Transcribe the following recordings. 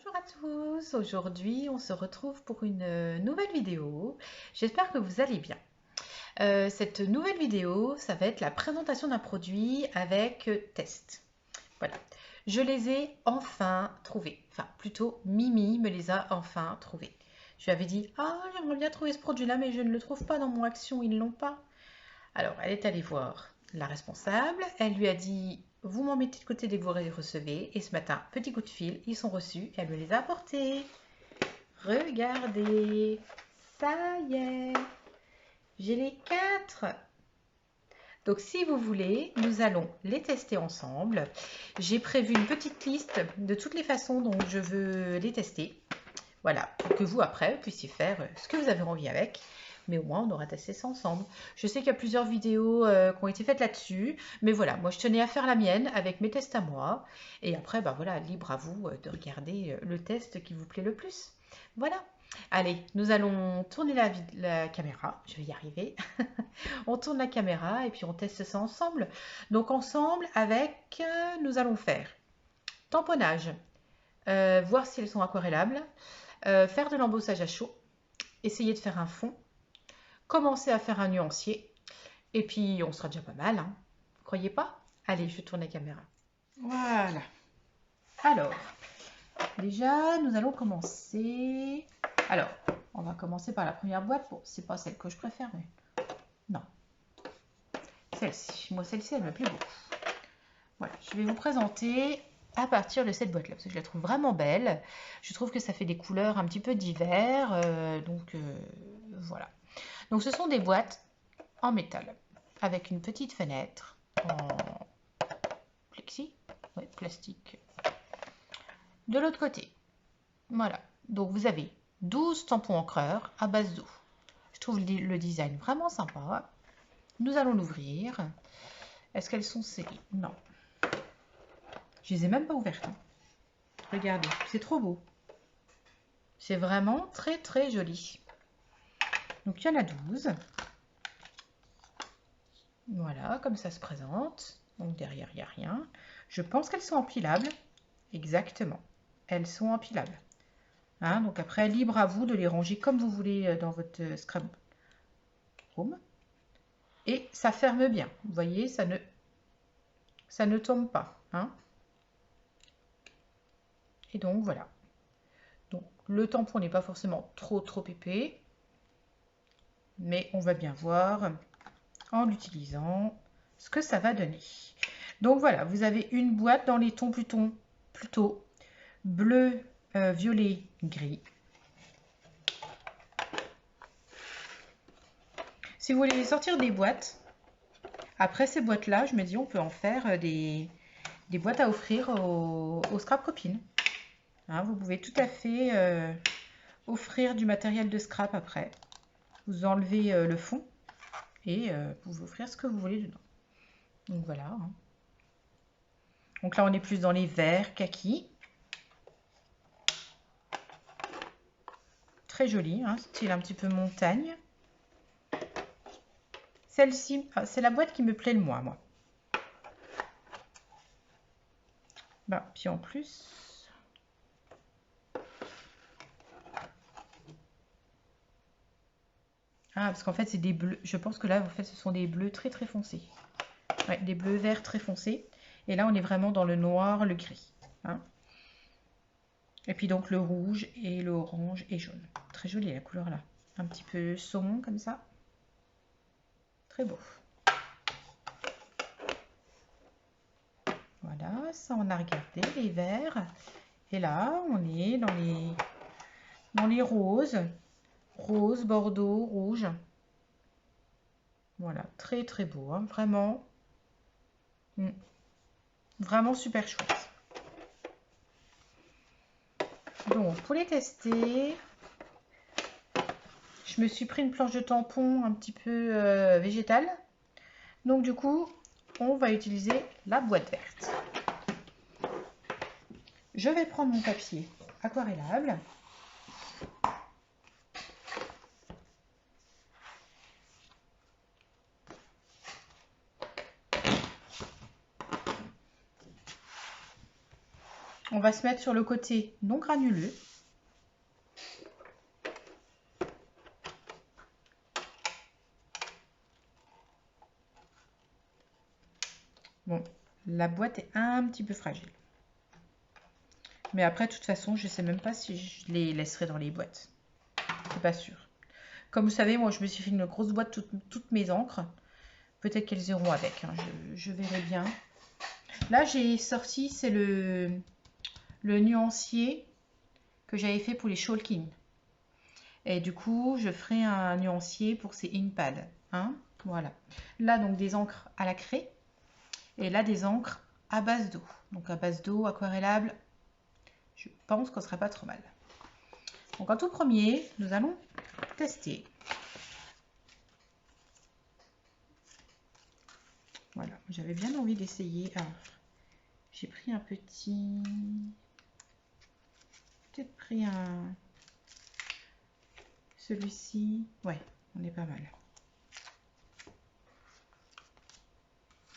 Bonjour à tous, aujourd'hui on se retrouve pour une nouvelle vidéo. J'espère que vous allez bien. Cette nouvelle vidéo, ça va être la présentation d'un produit avec test. Voilà, je les ai enfin trouvés. Enfin, plutôt Mimi me les a enfin trouvés. Je lui avais dit, ah j'aimerais bien trouver ce produit-là mais je ne le trouve pas dans mon Action, ils ne l'ont pas. Alors, elle est allée voir la responsable. Elle lui a dit, vous m'en mettez de côté dès que vous les recevez. Et ce matin, petit coup de fil, ils sont reçus et elle me les a apportés. Regardez, ça y est, j'ai les 4. Donc, si vous voulez, nous allons les tester ensemble. J'ai prévu une petite liste de toutes les façons dont je veux les tester. Voilà, pour que vous, après, vous puissiez faire ce que vous avez envie avec. Mais au moins, on aura testé ça ensemble. Je sais qu'il y a plusieurs vidéos qui ont été faites là-dessus. Mais voilà, moi, je tenais à faire la mienne avec mes tests à moi. Et après, bah voilà, libre à vous de regarder le test qui vous plaît le plus. Voilà. Allez, nous allons tourner la caméra. Je vais y arriver. On tourne la caméra et puis on teste ça ensemble. Donc ensemble avec, nous allons faire tamponnage, voir si elles sont aquarellables, faire de l'embossage à chaud, essayer de faire un fond, commencer à faire un nuancier, et puis on sera déjà pas mal, hein. Vous croyez pas? Allez, je tourne la caméra. Voilà. Alors, déjà, nous allons commencer. Alors, on va commencer par la première boîte. Bon, c'est pas celle que je préfère, mais non. Celle-ci. Moi, celle-ci, elle me plaît beaucoup. Voilà, je vais vous présenter à partir de cette boîte-là, parce que je la trouve vraiment belle. Je trouve que ça fait des couleurs un petit peu d'hiver, voilà. Donc ce sont des boîtes en métal, avec une petite fenêtre en plexi, ouais, plastique. De l'autre côté, voilà. Donc vous avez 12 tampons encreurs à base d'eau. Je trouve le design vraiment sympa. Nous allons l'ouvrir. Est-ce qu'elles sont scellées? Non. Je les ai même pas ouvertes, hein. Regardez, c'est trop beau. C'est vraiment très très joli. Donc il y en a 12. Voilà, comme ça se présente. Donc derrière, il n'y a rien. Je pense qu'elles sont empilables. Exactement. Elles sont empilables. Hein, donc après, libre à vous de les ranger comme vous voulez dans votre scrap room. Et ça ferme bien. Vous voyez, ça ne tombe pas. Hein. Et donc voilà. Donc le tampon n'est pas forcément trop épais. Mais on va bien voir en l'utilisant ce que ça va donner. Donc voilà, vous avez une boîte dans les tons plutôt bleu, violet, gris. Si vous voulez sortir des boîtes, après ces boîtes-là, je me dis on peut en faire des boîtes à offrir aux scrap copines. Hein, vous pouvez tout à fait offrir du matériel de scrap après. Vous enlevez le fond et vous pouvez offrir ce que vous voulez dedans. Donc voilà. Hein. Donc là, on est plus dans les verts, kaki. Très joli, hein, style un petit peu montagne. Celle-ci, c'est la boîte qui me plaît le moins, moi. Bah, puis en plus... Ah, parce qu'en fait, c'est des bleus. Je pense que là, en fait, ce sont des bleus très foncés. Ouais, des bleus verts très foncés. Et là, on est vraiment dans le noir, le gris. Hein. Et puis donc le rouge et le orange et jaune. Très jolie la couleur là. Un petit peu saumon comme ça. Très beau. Voilà, ça on a regardé les verts. Et là, on est dans les roses. Rose, bordeaux, rouge. Voilà, très beau, hein, vraiment. Vraiment super chouette. Donc, pour les tester, je me suis pris une planche de tampon un petit peu végétale. Donc, du coup, on va utiliser la boîte verte. Je vais prendre mon papier aquarellable. On va se mettre sur le côté non granuleux. Bon, la boîte est un petit peu fragile. Mais après, de toute façon, je ne sais même pas si je les laisserai dans les boîtes. C'est pas sûr. Comme vous savez, moi, je me suis fait une grosse boîte toutes mes encres. Peut-être qu'elles iront avec. Hein, je verrai bien. Là, j'ai sorti, c'est le nuancier que j'avais fait pour les Shulkin. Et du coup, je ferai un nuancier pour ces InkPad. Hein, voilà. Là, donc, des encres à la craie. Et là, des encres à base d'eau. Donc, à base d'eau, aquarellable. Je pense qu'on ne sera pas trop mal. Donc, en tout premier, nous allons tester. Voilà, j'avais bien envie d'essayer. Alors, j'ai pris un petit... Peut-être pris un... Celui-ci. Ouais, on est pas mal.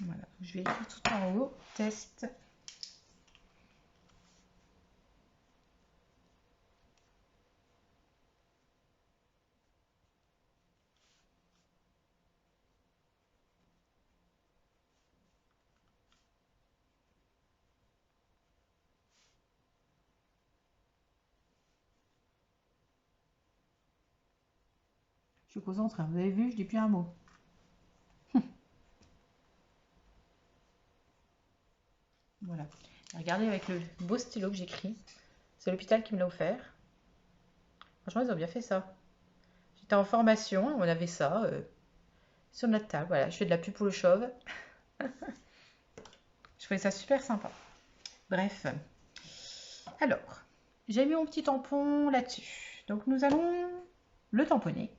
Voilà, je vais écrire tout en haut. Test. Je suis concentrée. Vous avez vu, je dis plus un mot. Voilà. Regardez avec le beau stylo que j'écris. C'est l'hôpital qui me l'a offert. Franchement, ils ont bien fait ça. J'étais en formation, on avait ça sur notre table. Voilà, je fais de la pub pour le chauve. Je trouvais ça super sympa. Bref. Alors, j'ai mis mon petit tampon là-dessus. Donc, nous allons le tamponner.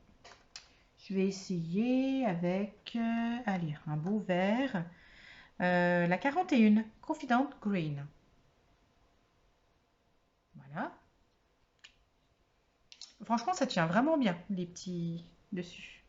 Je vais essayer avec, allez, un beau vert. La 41, Confident Green. Voilà. Franchement, ça tient vraiment bien, les petits dessus.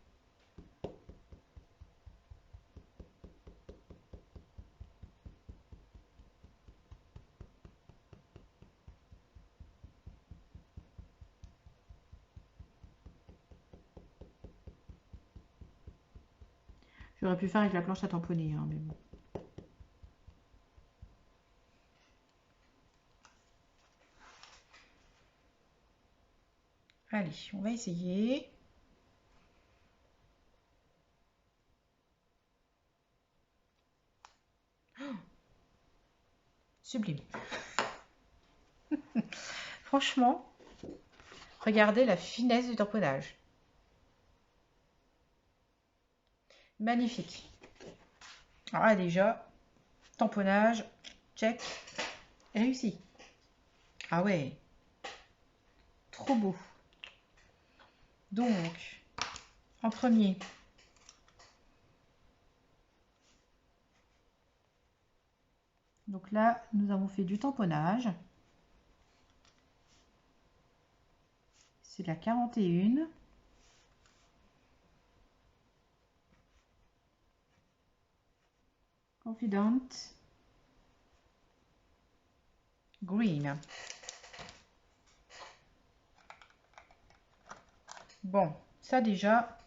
J'aurais pu faire avec la planche à tamponner, hein, mais bon. Allez, on va essayer. Oh, sublime. Franchement, regardez la finesse du tamponnage. Magnifique. Ah, déjà, tamponnage, check, réussi. Ah ouais, trop beau. Donc, en premier, donc là, nous avons fait du tamponnage. C'est la 41. Confident Green. Bon, ça déjà,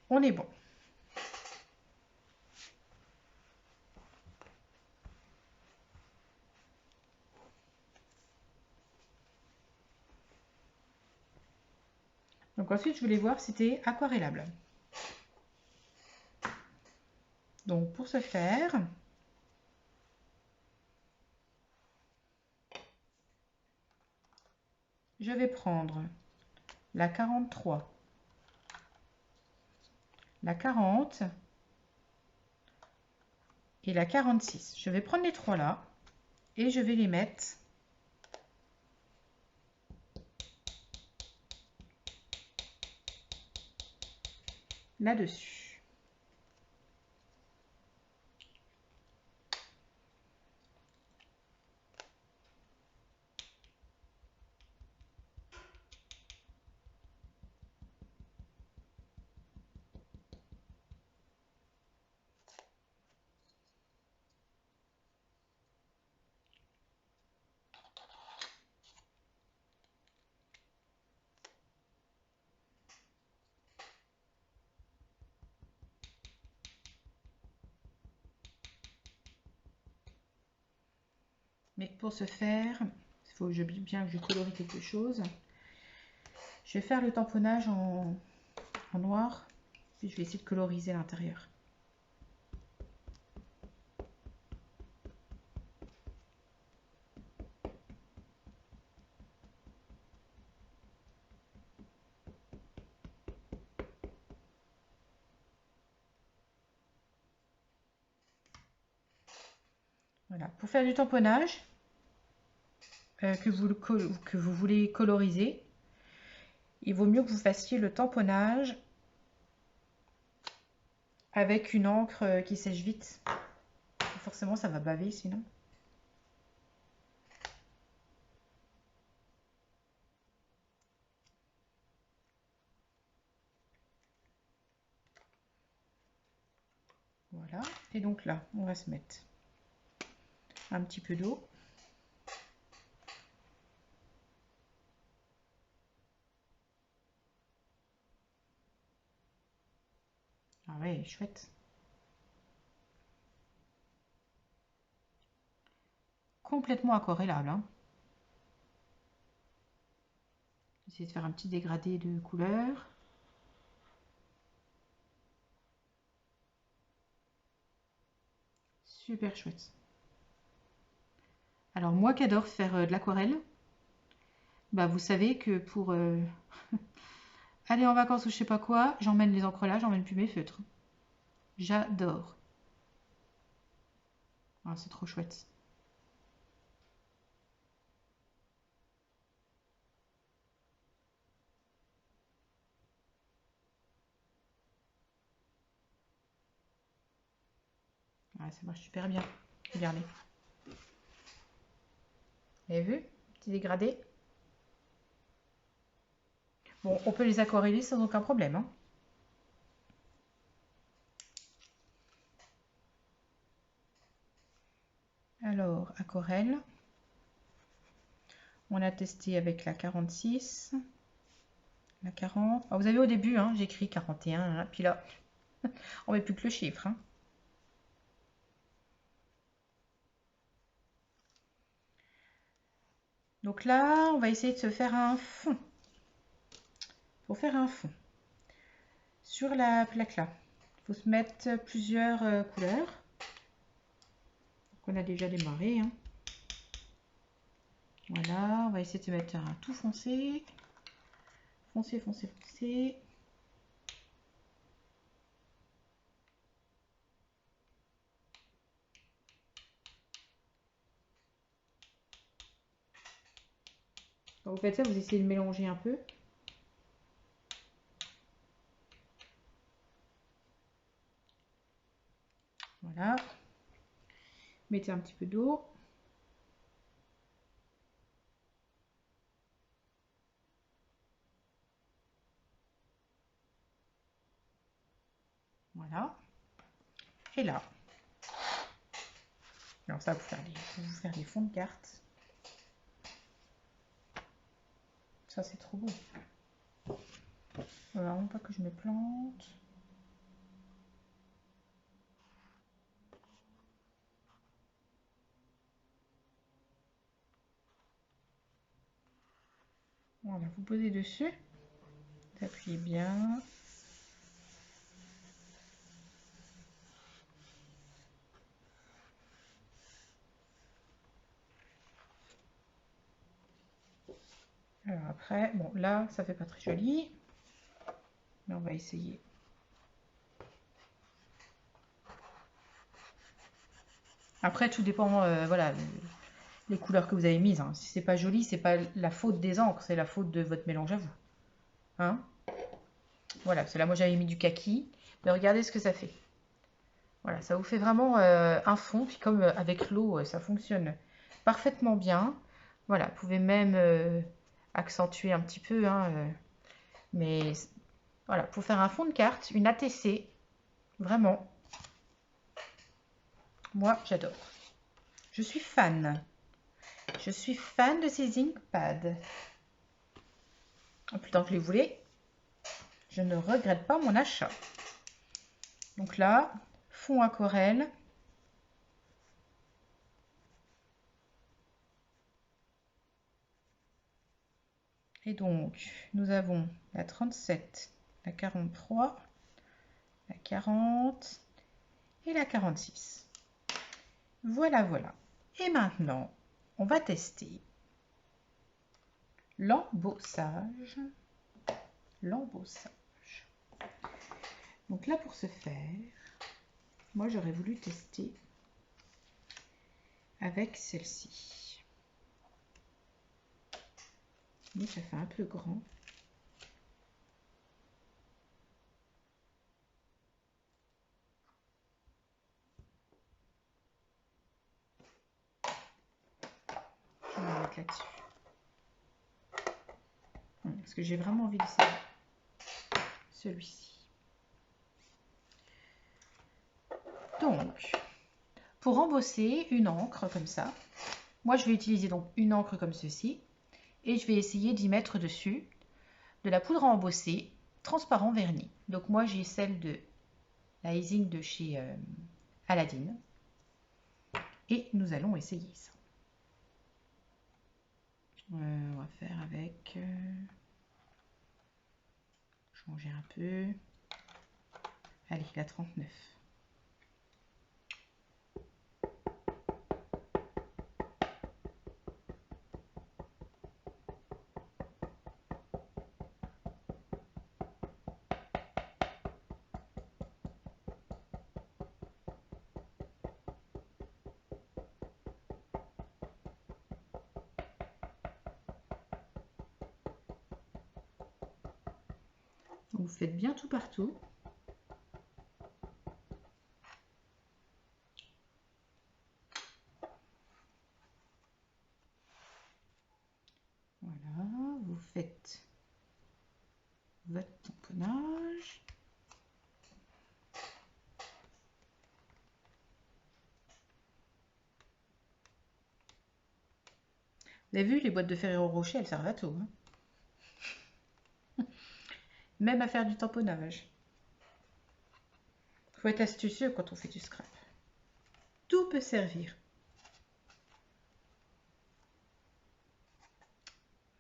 on est bon. Donc ensuite, je voulais voir si c'était aquarellable. Donc pour ce faire, je vais prendre la 43, la 40 et la 46. Je vais prendre les trois là et je vais les mettre là-dessus. Mais pour ce faire, il faut bien que je colorie quelque chose. Je vais faire le tamponnage en noir, puis je vais essayer de coloriser l'intérieur. Voilà, pour faire du tamponnage que vous voulez coloriser, il vaut mieux que vous fassiez le tamponnage avec une encre qui sèche vite. Forcément, ça va baver sinon. Voilà, et donc là, on va se mettre un petit peu d'eau. Ah ouais, chouette. Complètement aquarellable. Hein. Essayer de faire un petit dégradé de couleur. Super chouette. Alors moi qui adore faire de l'aquarelle, bah vous savez que pour aller en vacances ou je sais pas quoi, j'emmène les encres là, j'emmène plus mes feutres. J'adore. Ah, c'est trop chouette. Ah, ça marche super bien. Regardez. Vous avez vu? Petit dégradé. Bon, on peut les aquareller sans aucun problème. Hein. Alors, aquarelle. On a testé avec la 46, la 40. Ah, vous avez au début, hein, j'écris 41, hein, puis là, on met plus que le chiffre. Hein. Donc là, on va essayer de se faire un fond. Pour faire un fond, sur la plaque là, il faut se mettre plusieurs couleurs. Donc on a déjà démarré. Hein. Voilà, on va essayer de se mettre un tout foncé. Foncé, foncé, foncé. Quand vous faites ça, vous essayez de mélanger un peu. Voilà. Mettez un petit peu d'eau. Voilà. Et là. Alors ça, pour vous faire des fonds de cartes. Ça, c'est trop beau. Vraiment pas que je me plante. Voilà, vous posez dessus. Vous appuyez bien. Alors après, bon là, ça fait pas très joli. Mais on va essayer. Après, tout dépend, voilà, les couleurs que vous avez mises. Hein. Si c'est pas joli, c'est pas la faute des encres, c'est la faute de votre mélange à vous. Hein? Voilà, parce que là, moi, j'avais mis du kaki. Mais regardez ce que ça fait. Voilà, ça vous fait vraiment un fond. Puis comme avec l'eau, ça fonctionne parfaitement bien. Voilà, vous pouvez même accentuer un petit peu. Hein, mais voilà, pour faire un fond de carte, une ATC, vraiment, moi, j'adore. Je suis fan. Je suis fan de ces inkpads. Plus tant que je les voulais, je ne regrette pas mon achat. Donc là, fond aquarelle. Et donc, nous avons la 37, la 43, la 40 et la 46. Voilà, voilà. Et maintenant, on va tester l'embossage. L'embossage. Donc là, pour ce faire, moi, j'aurais voulu tester avec celle-ci. Mais ça fait un peu grand. Je vais la mettre là-dessus. Parce que j'ai vraiment envie de celui-ci. Donc, pour embosser une encre comme ça, moi je vais utiliser donc une encre comme ceci et je vais essayer d'y mettre dessus de la poudre à embosser transparent verni. Donc moi j'ai celle de la Ising de chez Aladdin et nous allons essayer ça. On va faire avec... changer un peu. Allez, la 39. Vous faites bien tout partout. Voilà, vous faites votre tamponnage. Vous avez vu, les boîtes de Ferrero Rocher, elles servent à tout. Hein. Même à faire du tamponnage. Il faut être astucieux quand on fait du scrap. Tout peut servir.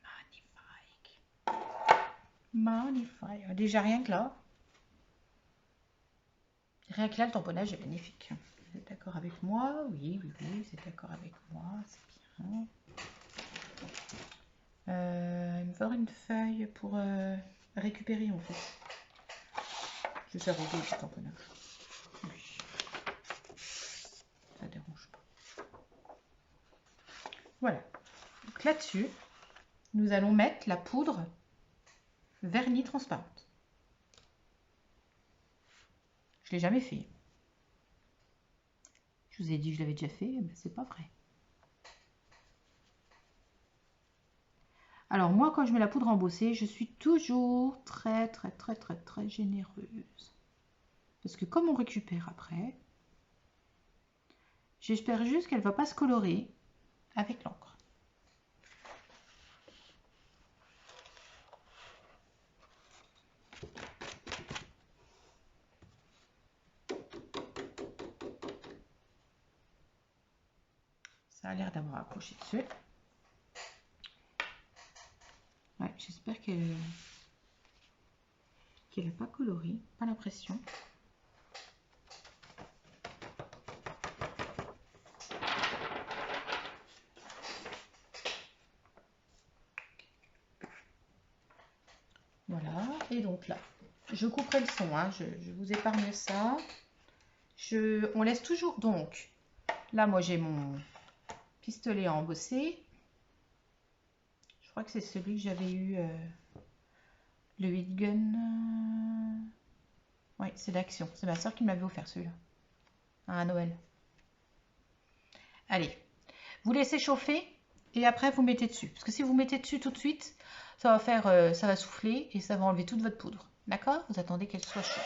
Magnifique. Magnifique. Déjà rien que là. Rien que là, le tamponnage est magnifique. Vous êtes d'accord avec moi? Oui, oui, oui, vous êtes d'accord avec moi. C'est bien. Il me faudrait une feuille pour récupérer en fait. Je sers au dos du tamponnage. Oui. Ça dérange pas. Voilà. Donc là-dessus, nous allons mettre la poudre vernis transparente. Je ne l'ai jamais fait. Je vous ai dit que je l'avais déjà fait, mais c'est pas vrai. Alors moi, quand je mets la poudre embossée, je suis toujours très généreuse. Parce que comme on récupère après, j'espère juste qu'elle ne va pas se colorer avec l'encre. Ça a l'air d'avoir accroché dessus. Ouais, j'espère qu'elle n'a pas coloré, pas l'impression. Voilà, et donc là, je couperai le son, hein, je vous épargne ça. On laisse toujours, donc, là moi j'ai mon pistolet à embosser. Je crois que c'est celui que j'avais eu, le Heat Gun. Oui, c'est d'Action. C'est ma soeur qui m'avait offert celui-là. À Noël. Allez, vous laissez chauffer et après vous mettez dessus. Parce que si vous mettez dessus tout de suite, ça va faire, ça va souffler et ça va enlever toute votre poudre. D'accord? Vous attendez qu'elle soit chaude.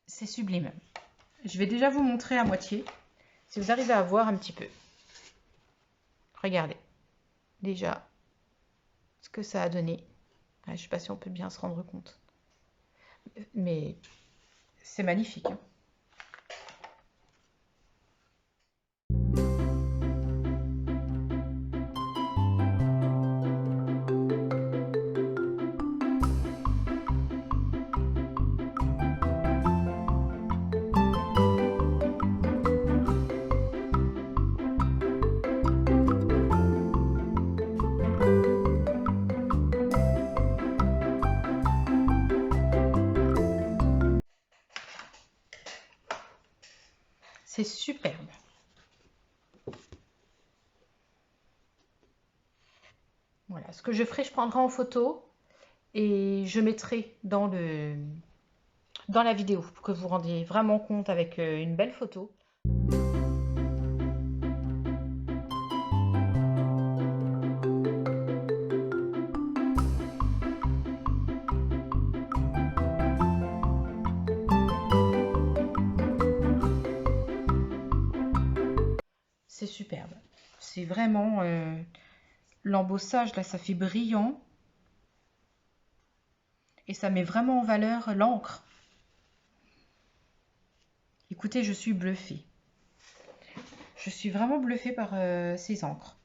C'est sublime. Je vais déjà vous montrer à moitié. Si vous arrivez à voir un petit peu. Regardez. Déjà, ce que ça a donné. Je ne sais pas si on peut bien se rendre compte. Mais c'est magnifique. Hein. C'est superbe. Voilà, ce que je ferai, je prendrai en photo et je mettrai dans la vidéo pour que vous vous rendiez vraiment compte avec une belle photo. C'est superbe. C'est vraiment l'embossage là, ça fait brillant et ça met vraiment en valeur l'encre. Écoutez, je suis bluffée. Je suis vraiment bluffée par ces encres.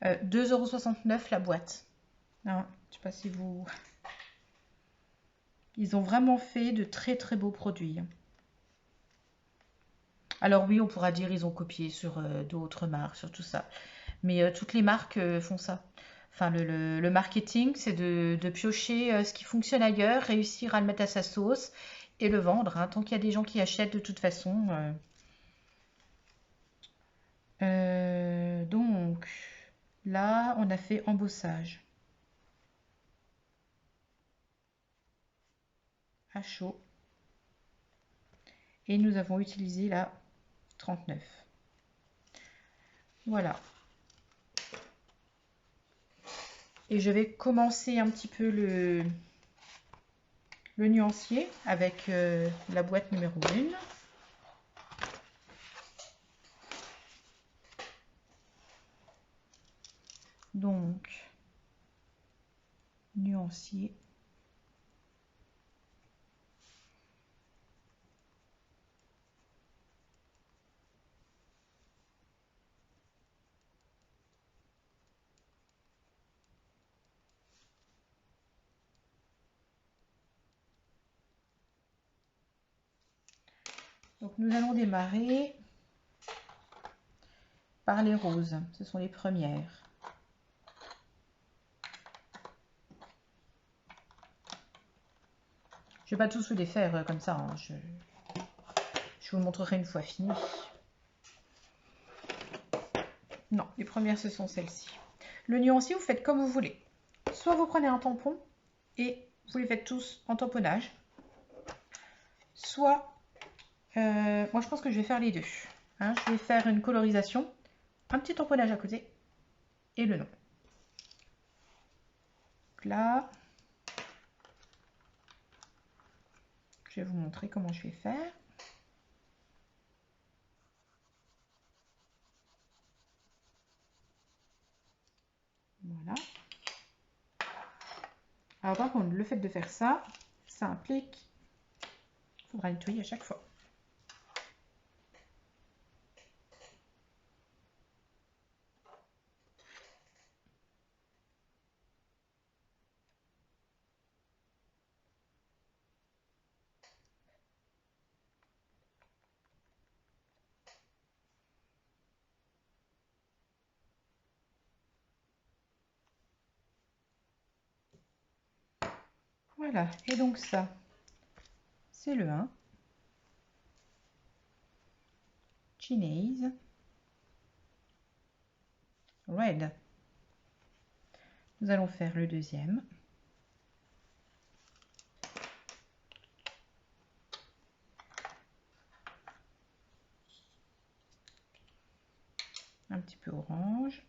2,69 € la boîte. Hein, je sais pas si vous... Ils ont vraiment fait de très très beaux produits. Alors oui, on pourra dire ils ont copié sur d'autres marques, sur tout ça. Mais toutes les marques font ça. Enfin, le marketing, c'est de piocher ce qui fonctionne ailleurs, réussir à le mettre à sa sauce et le vendre. Hein, tant qu'il y a des gens qui achètent de toute façon. Donc, là, on a fait embossage à chaud. Et nous avons utilisé la 39. Voilà. Et je vais commencer un petit peu le nuancier avec la boîte numéro 1. Donc, nuancier. Donc, nous allons démarrer par les roses. Ce sont les premières. Je ne vais pas tous vous les faire comme ça. Hein. Je vous le montrerai une fois fini. Non, les premières, ce sont celles-ci. Le nuancier, vous faites comme vous voulez. Soit vous prenez un tampon et vous les faites tous en tamponnage. Soit, moi je pense que je vais faire les deux. Hein, je vais faire une colorisation, un petit tamponnage à côté et le nom. Donc là, je vais vous montrer comment je vais faire. Voilà. Alors par contre, le fait de faire ça, ça implique qu'il faudra nettoyer à chaque fois. Voilà, et donc ça, c'est le 1. Chinese. Red. Nous allons faire le deuxième. Un petit peu orange.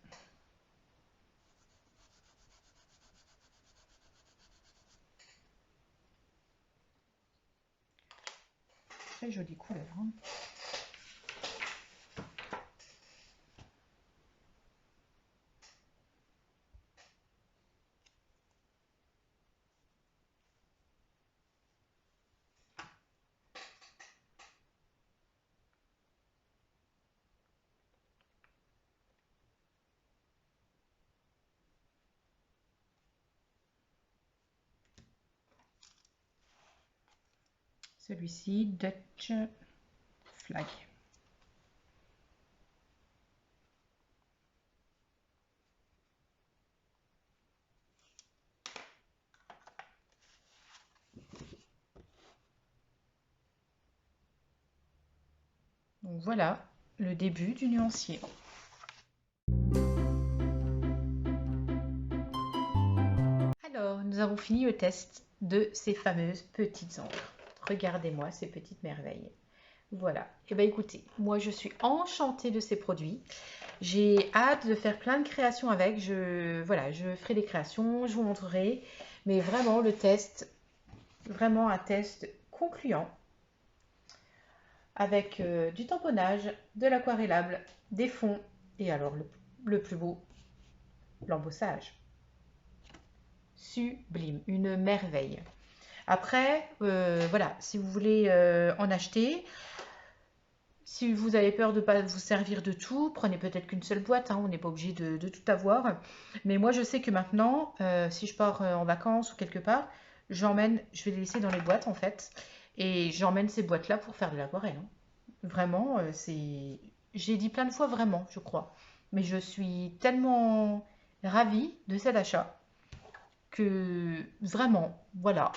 Très jolie couleur. Hein. Celui-ci, Dutch Flag. Donc voilà le début du nuancier. Alors, nous avons fini le test de ces fameuses petites encres. Regardez-moi ces petites merveilles. Voilà. Et bien écoutez, moi je suis enchantée de ces produits. J'ai hâte de faire plein de créations avec. Voilà, je ferai des créations, je vous montrerai. Mais vraiment le test, vraiment un test concluant. Avec du tamponnage, de l'aquarellable, des fonds et alors le plus beau, l'embossage. Sublime, une merveille. Après, voilà, si vous voulez en acheter, si vous avez peur de ne pas vous servir de tout, prenez peut-être qu'une seule boîte, hein, on n'est pas obligé de tout avoir. Mais moi, je sais que maintenant, si je pars en vacances ou quelque part, je vais les laisser dans les boîtes en fait. Et j'emmène ces boîtes-là pour faire de l'aquarelle. Hein. Vraiment, j'ai dit plein de fois vraiment, je crois. Mais je suis tellement ravie de cet achat que vraiment, voilà,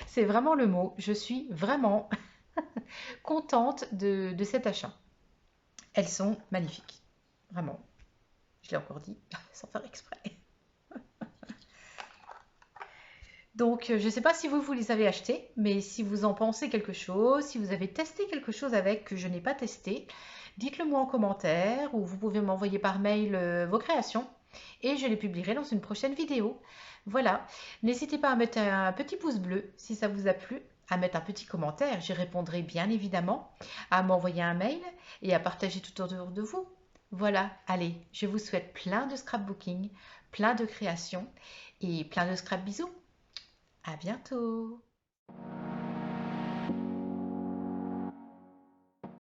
c'est vraiment le mot. Je suis vraiment contente de cet achat. Elles sont magnifiques, vraiment. Je l'ai encore dit, sans faire exprès. Donc, je ne sais pas si vous les avez achetés, mais si vous en pensez quelque chose, si vous avez testé quelque chose avec que je n'ai pas testé, dites-le moi en commentaire ou vous pouvez m'envoyer par mail vos créations et je les publierai dans une prochaine vidéo. Voilà, n'hésitez pas à mettre un petit pouce bleu si ça vous a plu, à mettre un petit commentaire, j'y répondrai bien évidemment, à m'envoyer un mail et à partager tout autour de vous. Voilà, allez, je vous souhaite plein de scrapbooking, plein de créations et plein de scrap bisous. À bientôt!